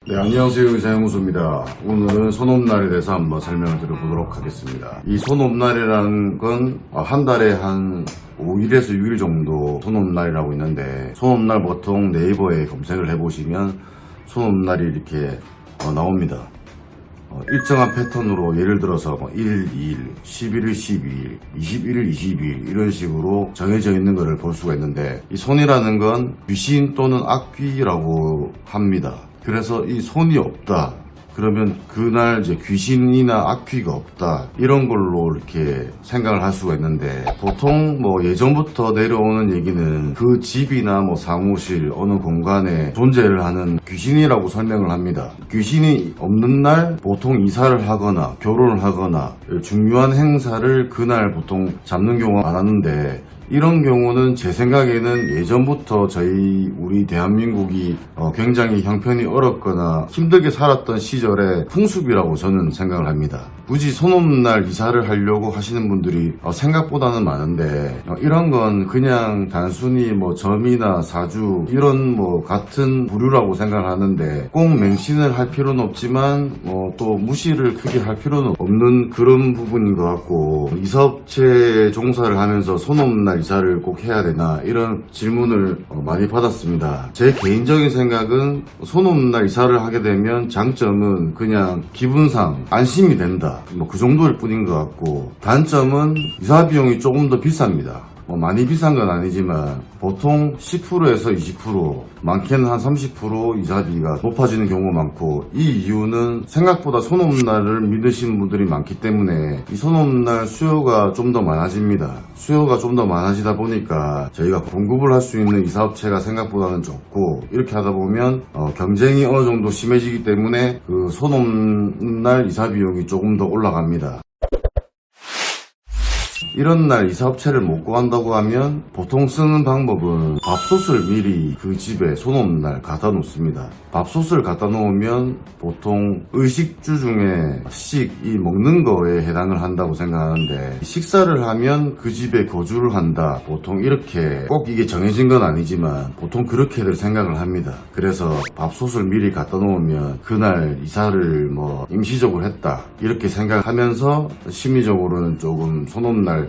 네, 안녕하세요. 이사영우수입니다. 오늘은 손업날에 대해서 한번 설명을 드려보도록 하겠습니다. 이 손업날이라는 건 한 달에 한 5일에서 6일 정도 손업날이라고 있는데, 손업날 보통 네이버에 검색을 해보시면 손업날이 이렇게 나옵니다. 일정한 패턴으로 예를 들어서 1일 2일, 11일 12일, 21일 22일 이런 식으로 정해져 있는 것을 볼 수가 있는데, 이 손이라는 건 귀신 또는 악귀라고 합니다. 그래서 이 손이 없다 그러면 그날 이제 귀신이나 악귀가 없다 이런 걸로 이렇게 생각을 할 수가 있는데, 보통 뭐 예전부터 내려오는 얘기는 그 집이나 뭐 사무실 어느 공간에 존재를 하는 귀신이라고 설명을 합니다. 귀신이 없는 날 보통 이사를 하거나 결혼을 하거나 중요한 행사를 그날 보통 잡는 경우가 많았는데, 이런 경우는 제 생각에는 예전부터 우리 대한민국이 굉장히 형편이 어렵거나 힘들게 살았던 시절의 풍습이라고 저는 생각을 합니다. 굳이 손없날 이사를 하려고 하시는 분들이 생각보다는 많은데, 이런 건 그냥 단순히 뭐 점이나 사주 이런 뭐 같은 부류라고 생각을 하는데, 꼭 맹신을 할 필요는 없지만 또 무시를 크게 할 필요는 없는 그런 부분인 것 같고, 이사업체 종사를 하면서 손없날 이사를 꼭 해야 되나 이런 질문을 많이 받았습니다. 제 개인적인 생각은 손없날 이사를 하게 되면 장점은 그냥 기분상 안심이 된다, 뭐 그 정도일 뿐인 것 같고, 단점은 이사 비용이 조금 더 비쌉니다. 많이 비싼 건 아니지만 보통 10%에서 20%, 많게는 한 30% 이자비가 높아지는 경우가 많고, 이 이유는 생각보다 손없날을 믿으시는 분들이 많기 때문에 이 손없날 수요가 좀 더 많아집니다. 수요가 좀 더 많아지다 보니까 저희가 공급을 할 수 있는 이사업체가 생각보다는 적고, 이렇게 하다 보면 경쟁이 어느 정도 심해지기 때문에 그 손없날 이사 비용이 조금 더 올라갑니다. 이런 날 이사업체를 못 구한다고 하면 보통 쓰는 방법은 밥솥을 미리 그 집에 손없날 갖다 놓습니다. 밥솥을 갖다 놓으면 보통 의식주 중에 이 먹는 거에 해당을 한다고 생각하는데, 식사를 하면 그 집에 거주를 한다, 보통 이렇게 꼭 이게 정해진 건 아니지만 보통 그렇게들 생각을 합니다. 그래서 밥솥을 미리 갖다 놓으면 그날 이사를 뭐 임시적으로 했다 이렇게 생각하면서 심리적으로는 조금 손없날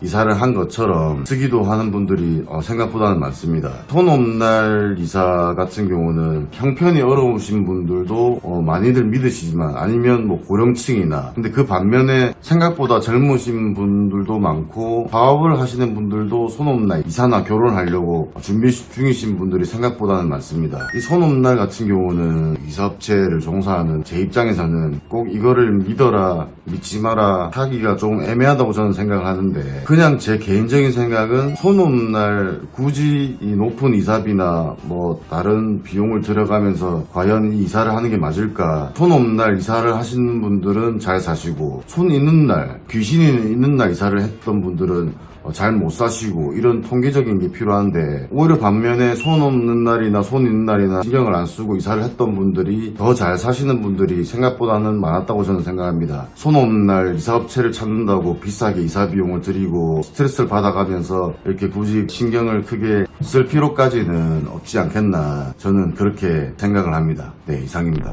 이사를 한 것처럼 쓰기도 하는 분들이 생각보다는 많습니다. 손없날 이사 같은 경우는 형편이 어려우신 분들도 많이들 믿으시지만, 아니면 뭐 고령층이나, 근데 그 반면에 생각보다 젊으신 분들도 많고 사업을 하시는 분들도 손없날 이사나 결혼하려고 준비 중이신 분들이 생각보다는 많습니다. 이 손없날 같은 경우는 이사업체를 종사하는 제 입장에서는 꼭 이거를 믿어라 믿지 마라 하기가 좀 애매하다고 저는 생각을 하는데, 그냥 제 개인적인 생각은 손없날 굳이 이 높은 이사비나 뭐 다른 비용을 들여가면서 과연 이 이사를 하는 게 맞을까? 손없날 이사를 하시는 분들은 잘 사시고, 손 있는 날, 귀신이 있는 날 이사를 했던 분들은 잘 못 사시고, 이런 통계적인 게 필요한데, 오히려 반면에 손 없는 날이나 손 있는 날이나 신경을 안 쓰고 이사를 했던 분들이 더 잘 사시는 분들이 생각보다는 많았다고 저는 생각합니다. 손 없는 날 이사업체를 찾는다고 비싸게 이사 비용을 들이고 스트레스를 받아가면서 이렇게 굳이 신경을 크게 쓸 필요까지는 없지 않겠나, 저는 그렇게 생각을 합니다. 네, 이상입니다.